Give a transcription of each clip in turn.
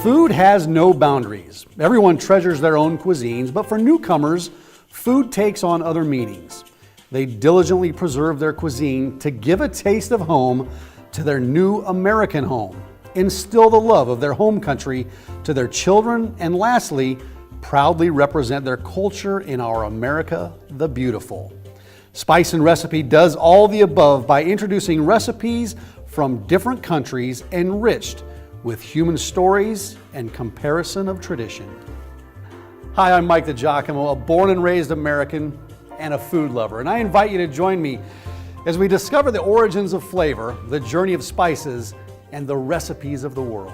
Food has no boundaries. Everyone treasures their own cuisines, but for newcomers, food takes on other meanings. They diligently preserve their cuisine to give a taste of home to their new American home, instill the love of their home country to their children, and lastly, proudly represent their culture in our America the Beautiful. Spice and Recipe does all the above by introducing recipes from different countries enriched with human stories and comparison of tradition. Hi, I'm Mike DiGiacomo, a born and raised American and a food lover, and I invite you to join me as we discover the origins of flavor, the journey of spices, and the recipes of the world.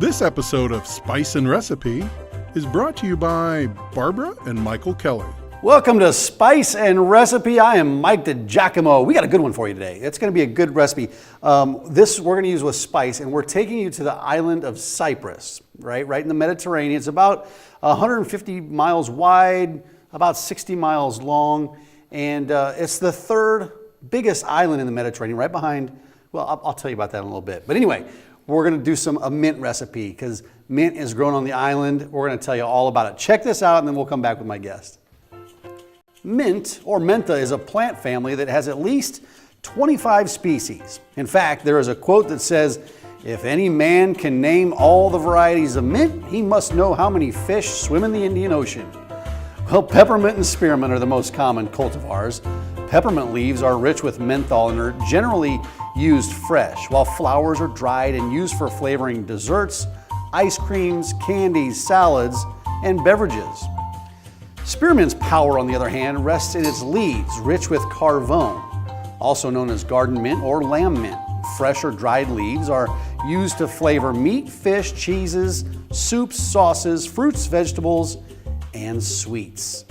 This episode of Spice and Recipe is brought to you by Barbara and Michael Kelly. Welcome to Spice and Recipe. I am Mike DiGiacomo. We got a good one for you today. It's going to be a good recipe. This we're going to use with spice, and we're taking you to the island of Cyprus, right in the Mediterranean. It's about 150 miles wide, about 60 miles long, and it's the third biggest island in the Mediterranean, right behind, well, I'll tell you about that in a little bit. But anyway, we're going to do a mint recipe because mint is grown on the island. We're going to tell you all about it. Check this out, and then we'll come back with my guest. Mint, or mentha, is a plant family that has at least 25 species. In fact, there is a quote that says, "If any man can name all the varieties of mint, he must know how many fish swim in the Indian Ocean." Well, peppermint and spearmint are the most common cultivars. Peppermint leaves are rich with menthol and are generally used fresh, while flowers are dried and used for flavoring desserts, ice creams, candies, salads, and beverages. Spearmint's power, on the other hand, rests in its leaves, rich with carvone, also known as garden mint or lamb mint. Fresh or dried leaves are used to flavor meat, fish, cheeses, soups, sauces, fruits, vegetables, and sweets.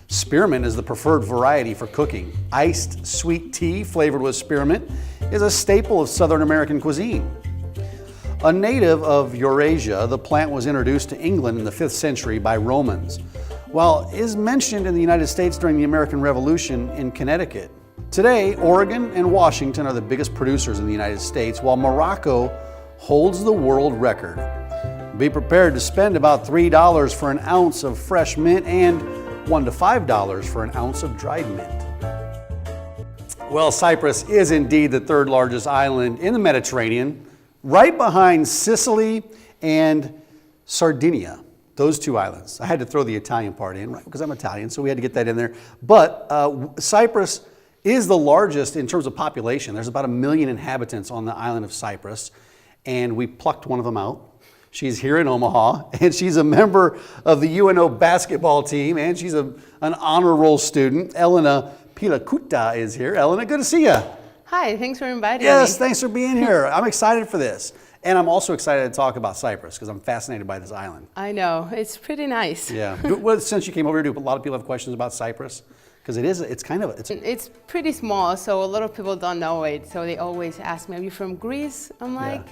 Spearmint is the preferred variety for cooking. Iced sweet tea flavored with spearmint is a staple of Southern American cuisine. A native of Eurasia, the plant was introduced to England in the 5th century by Romans, while is mentioned in the United States during the American Revolution in Connecticut. Today, Oregon and Washington are the biggest producers in the United States, while Morocco holds the world record. Be prepared to spend about $3 for an ounce of fresh mint and $1 to $5 for an ounce of dried mint. Well, Cyprus is indeed the third largest island in the Mediterranean, right behind Sicily and Sardinia. Those two islands. I had to throw the Italian part in, right, because I'm Italian, so we had to get that in there. But Cyprus is the largest in terms of population. There's about 1 million inhabitants on the island of Cyprus, and we plucked one of them out. She's here in Omaha, and she's a member of the UNO basketball team, and she's an honor roll student. Elena Pilakouta is here. Elena, good to see you. Hi, thanks for inviting me. Yes, thanks for being here. I'm excited for this. And I'm also excited to talk about Cyprus because I'm fascinated by this island. I know, it's pretty nice. Yeah. Well, since you came over here, do a lot of people have questions about Cyprus? Because it's pretty small, so a lot of people don't know it. So they always ask me, "Are you from Greece?" I'm like,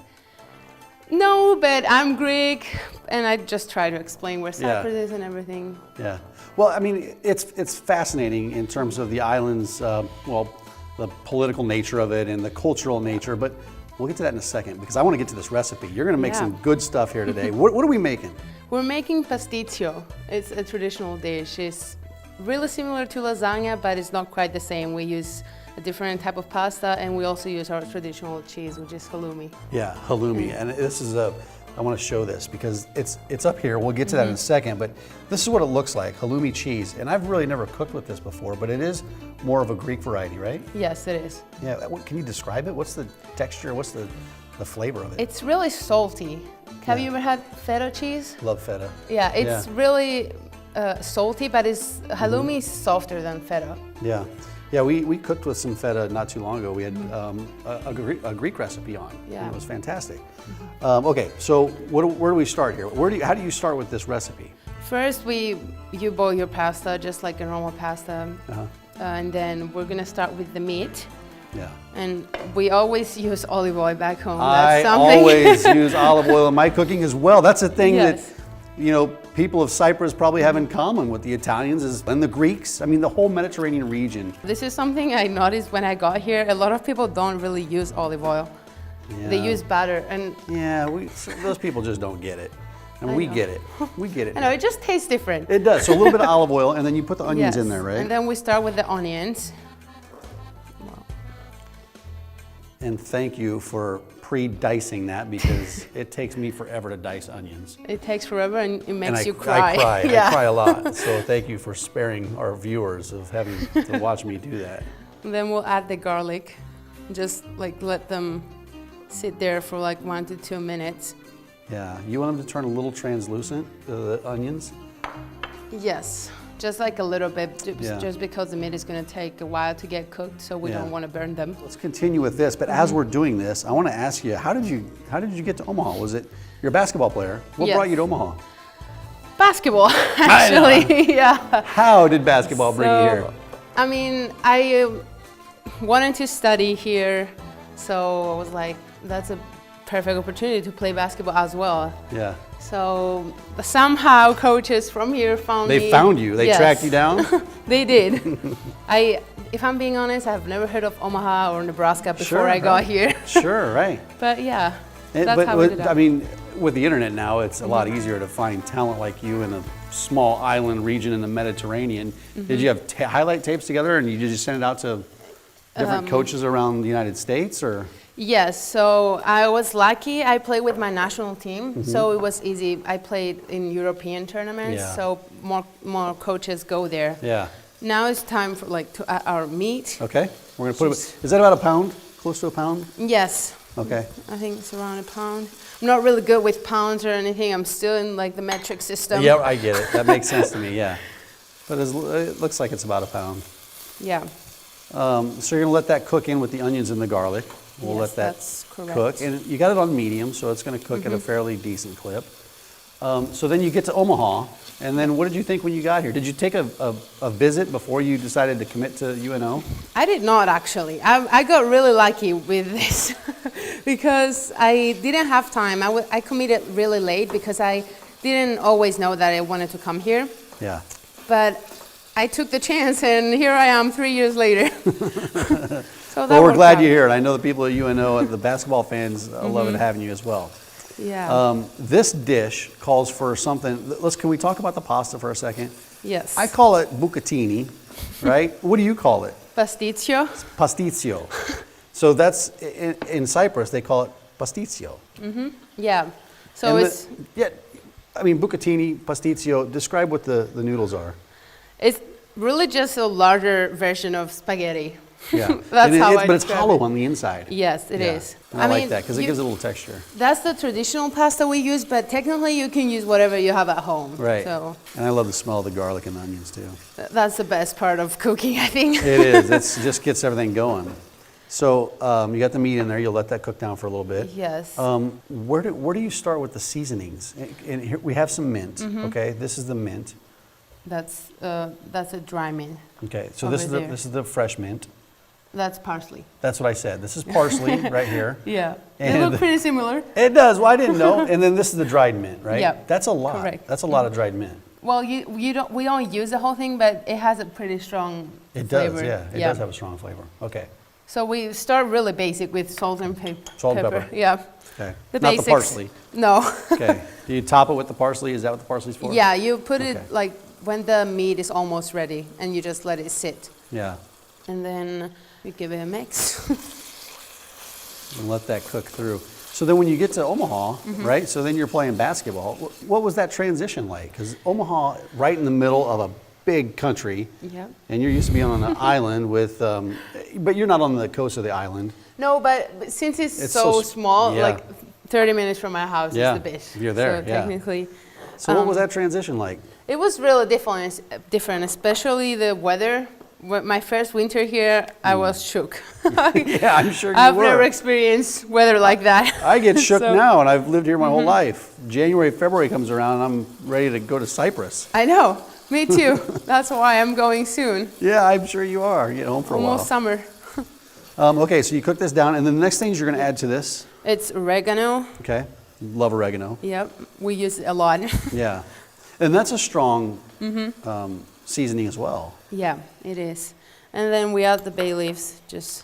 "No, but I'm Greek," and I just try to explain where Cyprus is and everything. Yeah. Well, I mean, it's fascinating in terms of the island's, the political nature of it and the cultural nature, but we'll get to that in a second because I want to get to this recipe. You're going to make some good stuff here today. What are we making? We're making pastitsio. It's a traditional dish. It's really similar to lasagna, but it's not quite the same. We use a different type of pasta, and we also use our traditional cheese, which is halloumi. Yeah, halloumi. And this is I want to show this because it's up here. We'll get to that in a second, but this is what it looks like, halloumi cheese. And I've really never cooked with this before, but it is more of a Greek variety, right? Yes, it is. Yeah, can you describe it? What's the texture? What's the flavor of it? It's really salty. Have you ever had feta cheese? Love feta. Yeah, it's really salty, but halloumi is softer than feta. Yeah. Yeah, we cooked with some feta not too long ago. We had a Greek recipe on. Yeah. And it was fantastic. Okay, so where do we start here? How do you start with this recipe? First, you boil your pasta just like a normal pasta, and then we're gonna start with the meat. Yeah. And we always use olive oil back home. I always use olive oil in my cooking as well. That's a thing that you know, people of Cyprus probably have in common with the Italians and the Greeks. I mean, the whole Mediterranean region. This is something I noticed when I got here. A lot of people don't really use olive oil. Yeah. They use butter, and Yeah, those people just don't get it. And we get it. We get it. I know, it just tastes different. It does. So a little bit of olive oil, and then you put the onions in there, right? And then we start with the onions. And thank you for pre-dicing that, because it takes me forever to dice onions. It takes forever, and it makes And you cry. I cry. Yeah. I cry a lot. So thank you for sparing our viewers of having to watch me do that. And then we'll add the garlic. Just like let them sit there for like 1 to 2 minutes. Yeah. You want them to turn a little translucent, the onions? Yes, just like a little bit, Yeah. just because the meat is going to take a while to get cooked, so we Yeah. don't want to burn them. Let's continue with this. But as we're doing this, I want to ask you, how did you get to Omaha? Was it, you're a basketball player. What Yes. brought you to Omaha? Basketball, actually. Yeah. How did basketball bring you here? I mean, I wanted to study here, so I was like, that's a perfect opportunity to play basketball as well. Yeah. So somehow coaches from here found me. They found you. They Yes. tracked you down? They did. If I'm being honest, I've never heard of Omaha or Nebraska before Sure, I got right. here. Sure, right. But yeah, And- that's but how we did it. I mean, with the internet now, it's a lot easier to find talent like you in a small island region in the Mediterranean. Did you have highlight tapes together, and you just send it out to different coaches around the United States, or? Yes, so I was lucky. I played with my national team, so it was easy. I played in European tournaments, Yeah. so more coaches go there. Yeah. Now it's time for like to add our meat. Okay. We're gonna put it. Is that about a pound? Close to a pound? Yes, Okay. I think it's around a pound. I'm not really good with pounds or anything. I'm still in like the metric system. Yeah, I get it. That makes sense to me. Yeah. But it looks like it's about a pound. Yeah. So you're gonna let that cook in with the onions and the garlic. We'll Yes, let that that's correct. cook, and you got it on medium, so it's gonna cook at a fairly decent clip. So then you get to Omaha, and then what did you think when you got here? Did you take a visit before you decided to commit to UNO? I did not actually. I got really lucky with this because I didn't have time. I committed really late because I didn't always know that I wanted to come here. Yeah. But I took the chance, and here I am 3 years later. So that Well, we're worked glad out. you're here, and I know the people at UNO and the basketball fans love it having you as well. Yeah. This dish calls for something. Can we talk about the pasta for a second? Yes. I call it bucatini, right? What do you call it? Pastitsio. Pastitsio. So that's in Cyprus they call it pastitsio. Yeah. So And it's I mean bucatini, pastitsio. Describe what the noodles are. it's really just a larger version of spaghetti. Yeah, That's how I But it's describe hollow it. on the inside. Yes, it Yeah. is. And I like mean, that because it gives it a little texture. That's the traditional pasta we use, but technically you can use whatever you have at home. Right. So And I love the smell of the garlic and the onions too. that's the best part of cooking, I think. It is. It just gets everything going. So you got the meat in there. You'll let that cook down for a little bit. Yes. Where do you start with the seasonings? And here we have some mint. Okay, this is the mint. That's a dry mint. Okay, so Over this there. is the fresh mint. That's parsley. That's what I said. This is parsley right here. Yeah. They And- look pretty similar. It does. Well, I didn't know. And then this is the dried mint, right? Yep. That's a lot. Correct. That's a lot of dried mint. Well, we don't use the whole thing, but it has a pretty strong It does. flavor. Yeah. It does have a strong flavor. Okay. So we start really basic with salt and pepper. Salt and pepper. Yeah. Okay. The Not basics. the parsley. No. Okay. Do you top it with the parsley? Is that what the parsley's for? Yeah, you put Okay. it like when the meat is almost ready, and you just let it sit, Yeah. and then you give it a mix. And let that cook through. So then when you get to Omaha, right? So then you're playing basketball. What was that transition like? Because Omaha, right in the middle of a big country, Yeah. and you're used to being on an island with, but you're not on the coast of the island. No, but since it's It's so so small, yeah. like 30 minutes from my house Yeah, is the beach. you're there, So yeah. technically, So what was that transition like? it was really different, especially the weather. My first winter here, I was shook. Yeah, I'm sure you I've were. never experienced weather like that. I get shook So- now, and I've lived here my whole life. January, February comes around, and I'm ready to go to Cyprus. I know, me too. That's why I'm going soon. Yeah, I'm sure you are. Get home for Almost summer. a while. Okay, so you cook this down, and then the next things you're going to add to this. It's oregano. Okay. Love oregano. Yep, we use it a lot. Yeah. And that's a strong seasoning as well. Yeah, it is. And then we add the bay leaves just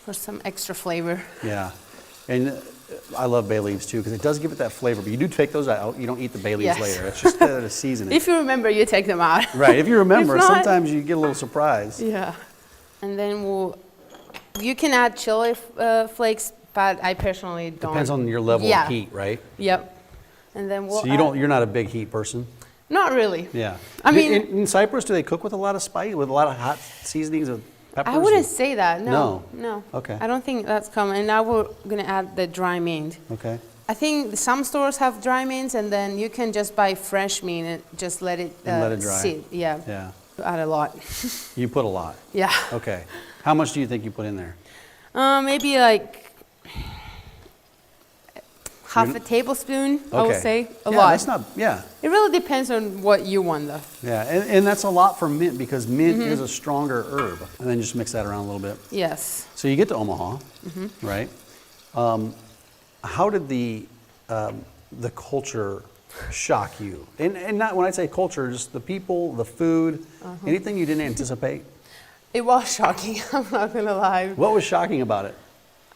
for some extra flavor. Yeah. And I love bay leaves too because it does give it that flavor, but you do take those out. You don't eat the bay leaves Yes. later. It's just a seasoning. If you remember, you take them out. Right. If you remember, If not- sometimes you get a little surprised. Yeah. And then you can add chili flakes, but I personally don't. Depends on your level of heat, right? Yep. And then we'll So you're not a big heat person? Not really. Yeah. I mean- in Cyprus, do they cook with a lot of spice, with a lot of hot seasonings of peppers? I wouldn't say that. No. No? Okay. I don't think that's common. And now we're going to add the dry mint. Okay. I think some stores have dry mints, and then you can just buy fresh mint and just let it, let it dry. sit. Yeah. Yeah. Add a lot. You put a lot. Yeah. Okay. How much do you think you put in there? Maybe like half a tablespoon, I would say. A lot. That's not, yeah. It really depends on what you want, though. Yeah, and that's a lot for mint because mint is a stronger herb. And then just mix that around a little bit. Yes. So you get to Omaha, right? How did the culture shock you? And not when I say culture, just the people, the food, anything you didn't anticipate? It was shocking, I'm not going to lie. What was shocking about it?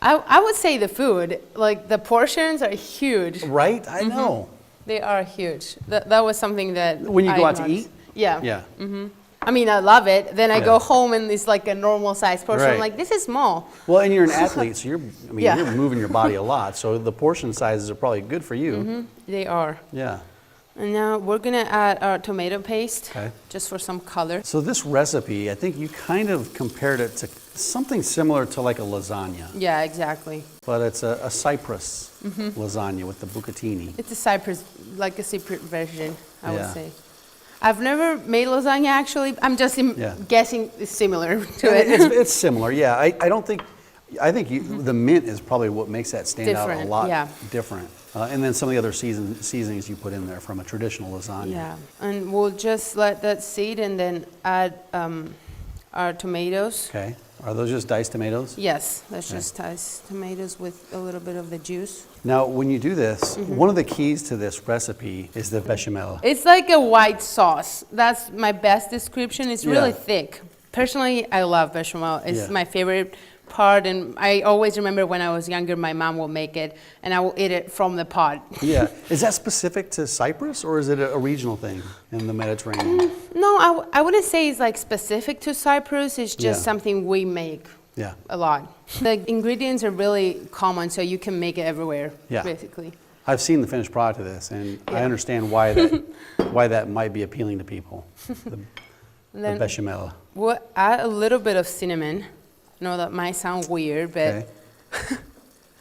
I would say the food. Like, the portions are huge. Right? I know. They are huge. That was something that When you go out to noticed. eat? Yeah. Yeah. I mean, I love it. Then I Yeah. go home and it's like a normal size portion. I'm Right. like, this is small. Well, and you're an athlete, so Yeah. you're moving your body a lot. So the portion sizes are probably good for you. They are. Yeah. And now we're gonna add our tomato paste, Okay. just for some color. So this recipe, I think you kind of compared it to something similar to like a lasagna, Yeah, exactly. but it's a Cyprus lasagna with the bucatini. It's a Cyprus, like a Cypriot version, I Yeah. would say. I've never made lasagna actually. I'm just Yeah. guessing it's similar to Yeah, it. it's similar, yeah. I think the mint is probably what makes that stand out a Different, lot yeah. different. And then some of the other seasonings you put in there from a traditional lasagna. Yeah, and we'll just let that sit and then add our tomatoes. Okay. Are those just diced tomatoes? Yes, let's Okay. just dice tomatoes with a little bit of the juice. Now, when you do this, one of the keys to this recipe is the bechamel. It's like a white sauce. That's my best description. It's really Yeah. thick. Personally, I love bechamel. It's Yeah. my favorite part, and I always remember when I was younger, my mom will make it, and I will eat it from the pot. Yeah. Is that specific to Cyprus or is it a regional thing in the Mediterranean? No, I wouldn't say it's like specific to Cyprus. It's just Yeah. something we make Yeah. a lot. The ingredients are really common, so you can make it everywhere, Yeah. basically. I've seen the finished product of this, and I Yeah. understand why that might be appealing to people. The Then bechamel. we'll add a little bit of cinnamon. I know that might sound weird, but Okay.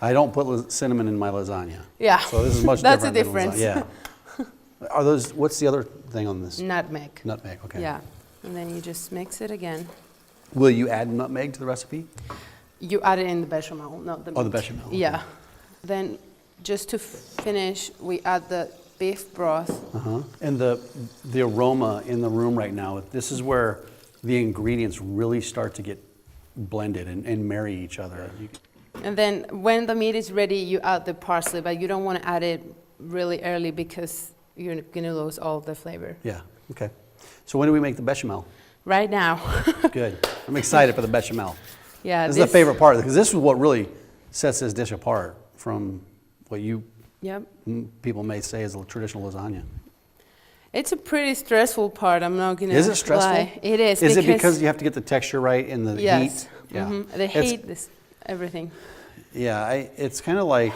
I don't put cinnamon in my lasagna. yeah, So this is much that's a different. than difference. lasagna. Yeah. Are those? What's the other thing on this? Nutmeg. Nutmeg. Okay. Yeah, and then you just mix it again. Will you add nutmeg to the recipe? You add it in the bechamel, not the Oh, the meat. bechamel, okay. Yeah. Then just to finish, we add the beef broth. And the aroma in the room right now. This is where the ingredients really start to get blended and marry each other. And then when the meat is ready, you add the parsley, but you don't want to add it really early because you're going to lose all the flavor. Yeah. Okay. So when do we make the bechamel? Right now. Good. I'm excited for the bechamel. Yeah. This is the favorite part because this is what really sets this dish apart from what Yep. people may say is a traditional lasagna. It's a pretty stressful part. I'm not gonna. Is it stressful? lie. It is. Is it because you have to get the texture right and the Yes. heat? Yeah. They It's- hate this everything. Yeah, it's kind of like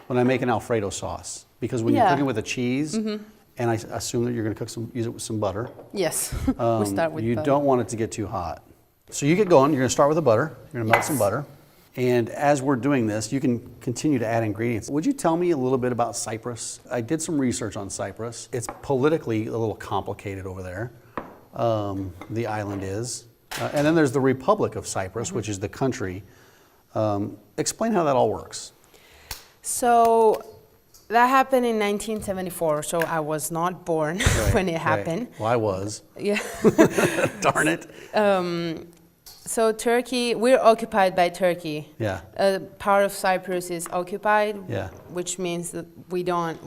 when I make an Alfredo sauce because when you're Yeah. cooking with a cheese, and I assume that you're going to use it with some butter. Yes. we start with You butter. don't want it to get too hot. So you get going. You're going to start with the butter. You're going to melt some butter. And as we're doing this, you can continue to add ingredients. Would you tell me a little bit about Cyprus? I did some research on Cyprus. It's politically a little complicated over there. The island is. And then there's the Republic of Cyprus, which is the country. Explain how that all works. So that happened in 1974. So I was not born when it happened. Well, I was. Yeah. Darn it. So Turkey, we're occupied by Turkey. Yeah. Part of Cyprus is occupied, Yeah. which means that we can't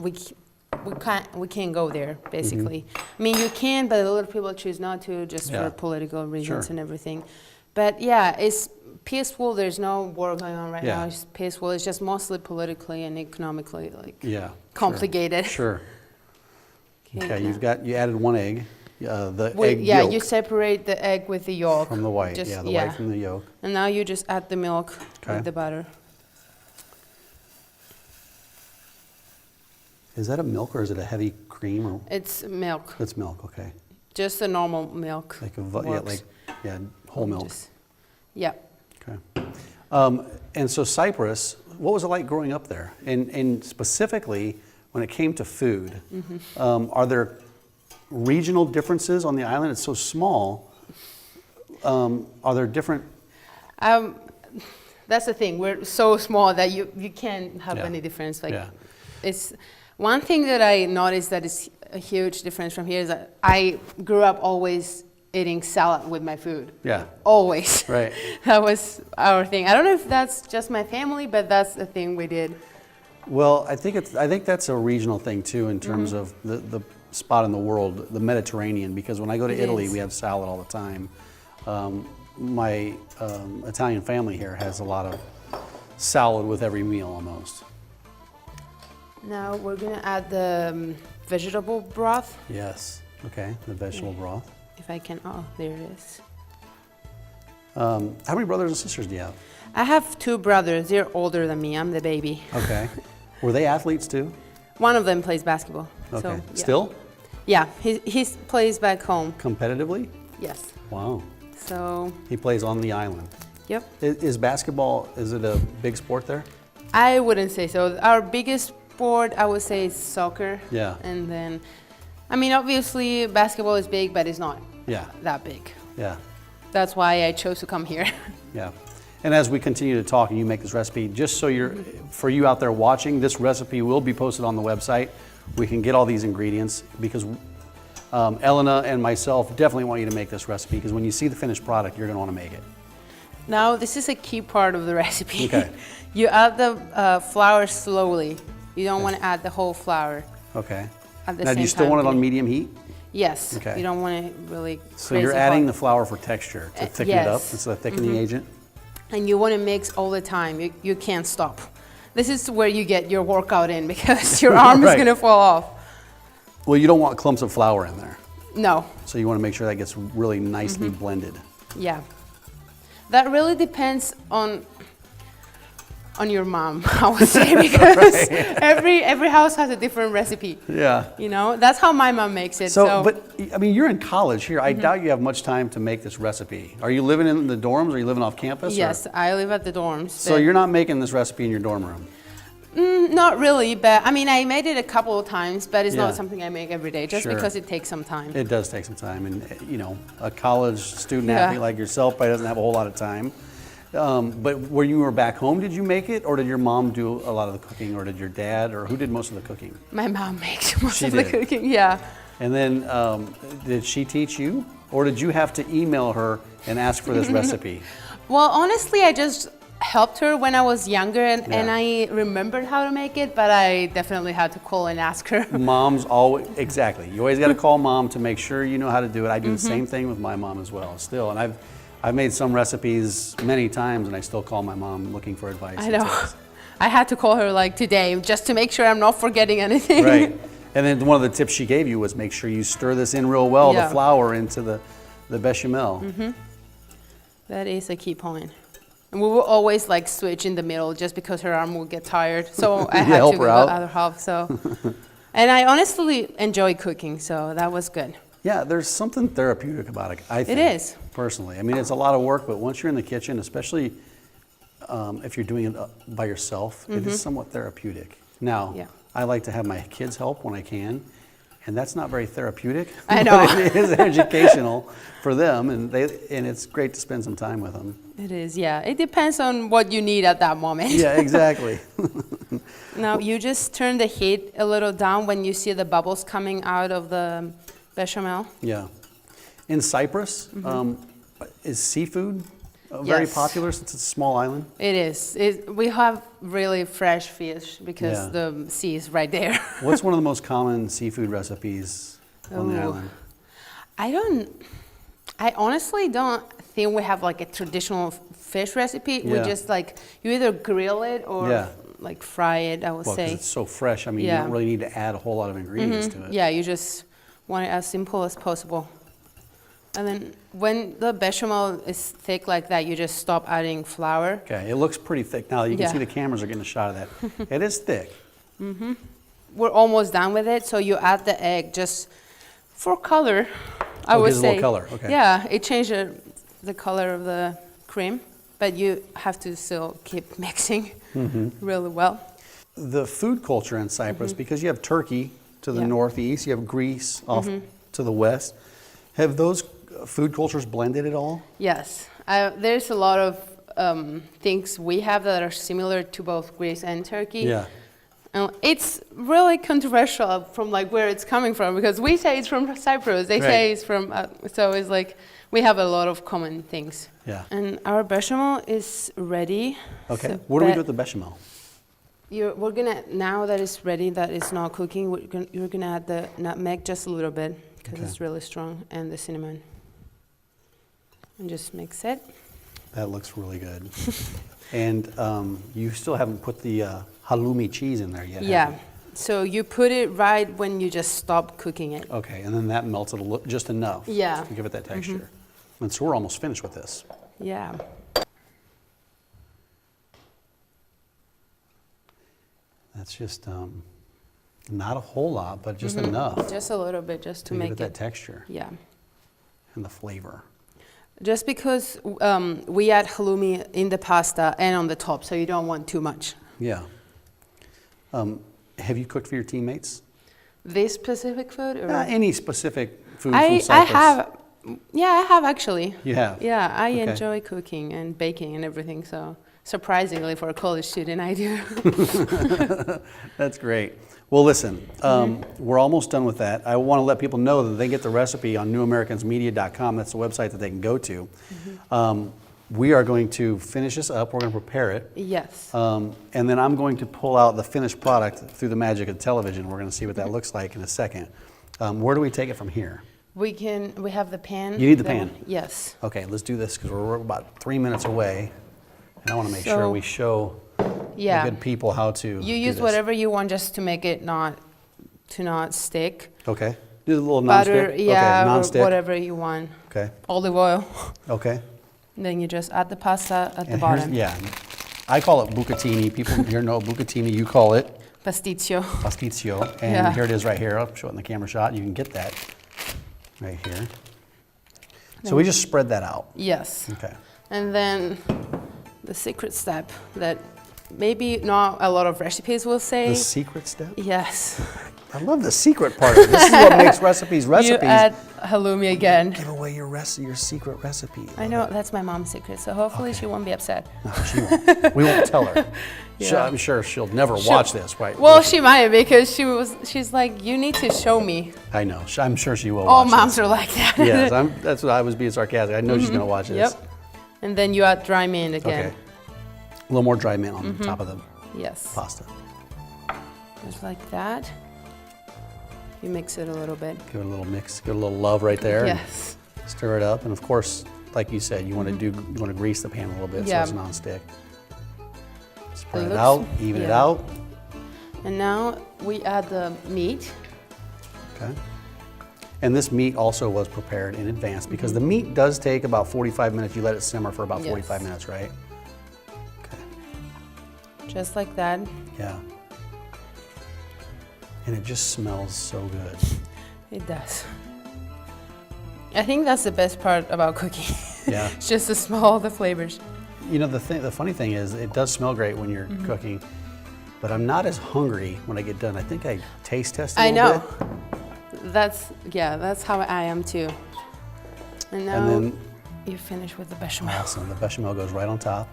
go there basically. I mean, you can, but a lot of people choose not to, just Yeah. for political reasons Sure. and everything. But yeah, it's peaceful. There's no war going on right Yeah. now. It's peaceful. It's just mostly politically and economically Yeah. complicated. Sure. Okay, now- you added one egg, the Wait, egg yeah, yolk you separate the egg with the yolk. from the white. Just- Yeah, the white from the yolk. And now you just add the milk Okay. with the butter. Is that a milk or is it a heavy cream? Or It's milk, it's milk, okay. just a normal milk. Like works. whole milk. Yeah. Okay. And so Cyprus, what was it like growing up there? And specifically, when it came to food, are there regional differences on the island? It's so small. Are there different? That's the thing. We're so small that you can't have Yeah. any difference. Like, Yeah. it's one thing that I noticed that is a huge difference from here is that I grew up always eating salad with my food. Yeah. Always. Right. That was our thing. I don't know if that's just my family, but that's the thing we did. Well, I think that's a regional thing too, in terms of the spot in the world, the Mediterranean. Because when I go to It Italy, is. we have salad all the time. My Italian family here has a lot of salad with every meal almost. Now we're gonna add the vegetable broth. Yes. Okay. The vegetable broth. If I can, oh, there it is. How many brothers and sisters do you have? I have two brothers. They're older than me. I'm the baby. Okay. Were they athletes too? One of them plays basketball. Okay. So, yeah. Still? Yeah, he plays back home. Competitively? Yes. Wow. So, He plays on the island. yep. Is basketball, is it a big sport there? I wouldn't say so. Our biggest sport, I would say, is soccer. Yeah. And then, I mean, obviously, basketball is big, but it's not Yeah. that big. Yeah. That's why I chose to come here. Yeah. And as we continue to talk and you make this recipe, just so for you out there watching, this recipe will be posted on the website. We can get all these ingredients because Elena and myself definitely want you to make this recipe because when you see the finished product, you're going to want to make it. Now, this is a key part of the recipe. Okay. You add the flour slowly. You don't want to add the whole flour Okay. at the Now, same do you still time. want it on medium heat? Yes. Okay. You don't want it really So you're crazy adding hot. the flour for texture to thicken it up. yes. It's a thickening agent. And you want to mix all the time. You can't stop. This is where you get your workout in because your arm is Right. going to fall off. Well, you don't want clumps of flour in there. No. So you want to make sure that gets really nicely blended. Yeah. That really depends on your mom, I would say, because every house has a different recipe. Yeah. You know, that's how my mom makes it. So, but I mean, you're in college here. I Mm-hmm. doubt you have much time to make this recipe. Are you living in the dorms? Or are you living off campus? or- yes, I live at the dorms. So but- you're not making this recipe in your dorm room. Not really, but I mean, I made it a couple of times, but it's Yeah. not something I make every day, just Sure. because it takes some time. It does take some time, and you know, a college student Yeah. athlete like yourself probably doesn't have a whole lot of time. But when you were back home, did you make it, or did your mom do a lot of the cooking, or did your dad, or who did most of the cooking? My mom makes most She of the did. cooking, yeah. And then, did she teach you, or did you have to email her and ask for this recipe? Well, honestly, I just helped her when I was younger, and Yeah. I remembered how to make it, but I definitely had to call and ask her. Mom's always, exactly. You always got to call mom to make sure you know how to do it. I do the same thing with my mom as well, still. And I've made some recipes many times, and I still call my mom looking for advice. I and know. tips. I had to call her like today just to make sure I'm not forgetting anything. Right. And then one of the tips she gave you was make sure you stir this in real well, Yeah. the flour into the bechamel. That is a key point. And we will always like switch in the middle just because her arm will get tired. So I had help to her go out. the other half. So, and I honestly enjoy cooking, so that was good. Yeah, there's something therapeutic about it, I think. It is. Personally. I mean, it's a lot of work, but once you're in the kitchen, especially if you're doing it by yourself, it is somewhat therapeutic. Now, Yeah. I like to have my kids help when I can, and that's not very therapeutic. I know. But it is educational for them, and it's great to spend some time with them. It is, yeah. It depends on what you need at that moment. Yeah, exactly. Now you just turn the heat a little down when you see the bubbles coming out of the bechamel. Yeah. In Cyprus, is seafood very Yes. popular since it's a small island? It is. We have really fresh fish because Yeah. the sea is right there. What's one of the most common seafood recipes on the Ooh. island? I honestly don't think we have like a traditional fish recipe. We Yeah. just like, you either grill it or Yeah. like fry it, I would Well, because say. it's so fresh, I mean, you Yeah. don't really need to add a whole lot of ingredients to it. Yeah, you just want it as simple as possible. And then when the bechamel is thick like that, you just stop adding flour. Okay, it looks pretty thick now. You can Yeah. see the cameras are getting a shot of that. It is thick. We're almost done with it, so you add the egg just for color, I Oh, it would gives a say. little color, okay. Yeah, it changes the color of the cream, but you have to still keep mixing really well. The food culture in Cyprus, because you have Turkey to the Yeah. northeast, you have Greece off to the west. Have those food cultures blended at all? Yes, there's a lot of things we have that are similar to both Greece and Turkey. Yeah. It's really controversial from like where it's coming from, because we say it's from Cyprus, they say Right. it's from, so it's like we have a lot of common things. Yeah. And our bechamel is ready. Okay. So What do we but do with the bechamel? we're gonna, now that it's ready, that it's not cooking, you're gonna add the nutmeg just a little bit, because Okay. it's really strong, and the cinnamon. And just mix it. That looks really good. And you still haven't put the halloumi cheese in there yet, have Yeah. you? So you put it right when you just stop cooking it. Okay, and then that melts it just enough Yeah. to give it that texture. And so we're almost finished with this. Yeah. That's just not a whole lot, but just enough Just a little bit, just to to give make it that it. texture Yeah. and the flavor. Just because we add halloumi in the pasta and on the top, so you don't want too much. Yeah. Have you cooked for your teammates? This specific food? Or? Any specific food from I Cyprus? have, yeah, I have actually. You have? Yeah, I Okay. enjoy cooking and baking and everything, so surprisingly for a college student, I do. That's great. Well, listen, we're almost done with that. I want to let people know that they get the recipe on newamericansmedia.com. That's the website that they can go to. We are going to finish this up. We're going to prepare it. Yes. And then I'm going to pull out the finished product through the magic of television. We're going to see what that looks like in a second. Where do we take it from here? We have the pan. You need the pan? Yes. Okay, let's do this because we're about 3 minutes away. And I want to make sure So- we show Yeah. the good people how to You do use this. whatever you want just to make it not stick. Okay. Do the little Butter, non-stick? yeah, Okay, or non-stick. whatever you want. Okay. Olive oil. Okay. Then you just add the pasta at the And bottom. yeah, I call it bucatini. People here know bucatini. You call it Pastitsio. pastitsio. And Yeah. here it is right here. I'll show it in the camera shot. You can get that right here. So we just spread that out. Yes. Okay. And then the secret step that maybe not a lot of recipes will say. The secret step? Yes. I love the secret part of it. This is what makes recipes You recipes. add halloumi again. Give away your secret recipe. I know, that's my mom's secret, so hopefully she won't be upset. No, she won't. We won't tell her. Yeah. I'm sure she'll never watch this, right? Well, she might, because she's like, you need to show me. I know. I'm sure she will All watch moms this. are like that. Yes, that's what I was being sarcastic. I know she's going to watch this. Yep. And then you add dry mint again. Okay. A little more dry mint on the top of the Yes. pasta. Just like that. You mix it a little bit. Give it a little mix, give it a little love right there. and Yes. Stir it up, and of course, like you said, you want to grease the pan a little bit Yeah. so it's non-stick. Spread it looks- out, even it yeah. out. And now we add the meat. Okay. And this meat also was prepared in advance because the meat does take about 45 minutes. You let it simmer for about 45 Yes. minutes, right? Okay. Just like that. Yeah. And it just smells so good. It does. I think that's the best part about cooking. Yeah. It's just to smell all the flavors. You know, the funny thing is, it does smell great when you're cooking, but I'm not as hungry when I get done. I think I taste test a I little know. bit. That's how I am too. And now then- you finish with the bechamel. Awesome. The bechamel goes right on top.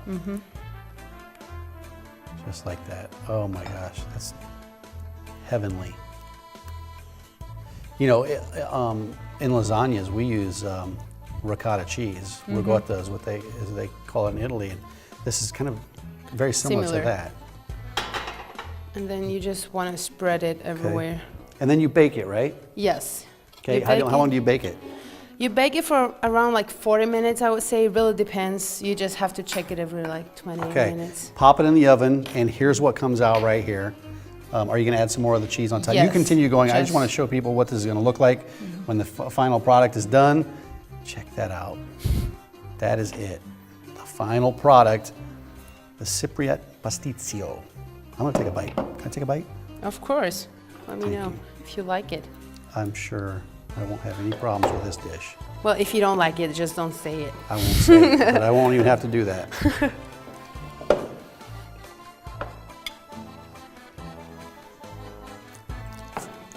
Just like that. Oh my gosh, that's heavenly. You know, in lasagnas, we use ricotta cheese. Ricotta is what they call it in Italy, and this is kind of very similar to that. And then you just want to spread it everywhere. And then you bake it, right? Yes. Okay. How long do you bake it? You bake it for around like 40 minutes, I would say. It really depends. You just have to check it every like 20 minutes. Pop it in the oven, and here's what comes out right here. Are you going to add some more of the cheese on top? Yes. You continue going. I just want to show people what this is going to look like when the final product is done. Check that out. That is it. The final product, the Cypriot Pastitsio. I'm going to take a bite. Can I take a bite? Of course. Let me know if you like it. I'm sure I won't have any problems with this dish. Well, if you don't like it, just don't say it. I won't say it, but I won't even have to do that.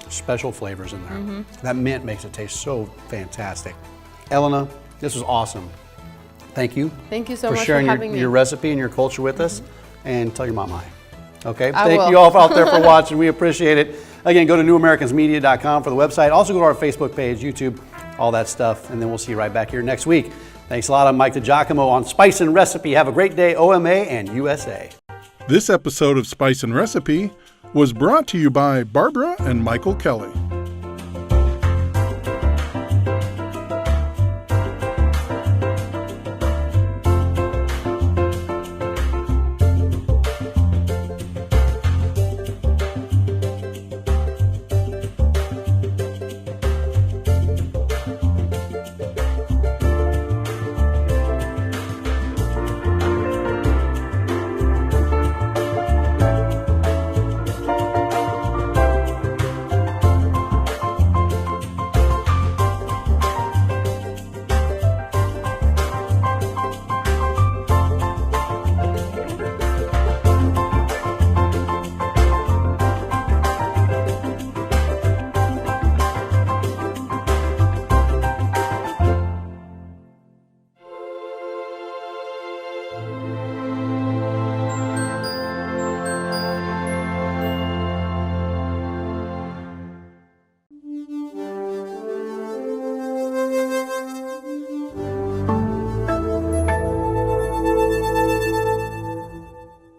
Special flavors in there. That mint makes it taste so fantastic. Elena, this was awesome. Thank you. Thank you so for much sharing for having me. your recipe and your culture with us. And tell your mom hi. Okay? I Thank will. you all out there for watching. We appreciate it. Again, go to newamericansmedia.com for the website. Also go to our Facebook page, YouTube, all that stuff. And then we'll see you right back here next week. Thanks a lot. I'm Mike DiGiacomo on Spice and Recipe. Have a great day, OMA and USA. This episode of Spice and Recipe was brought to you by Barbara and Michael Kelly.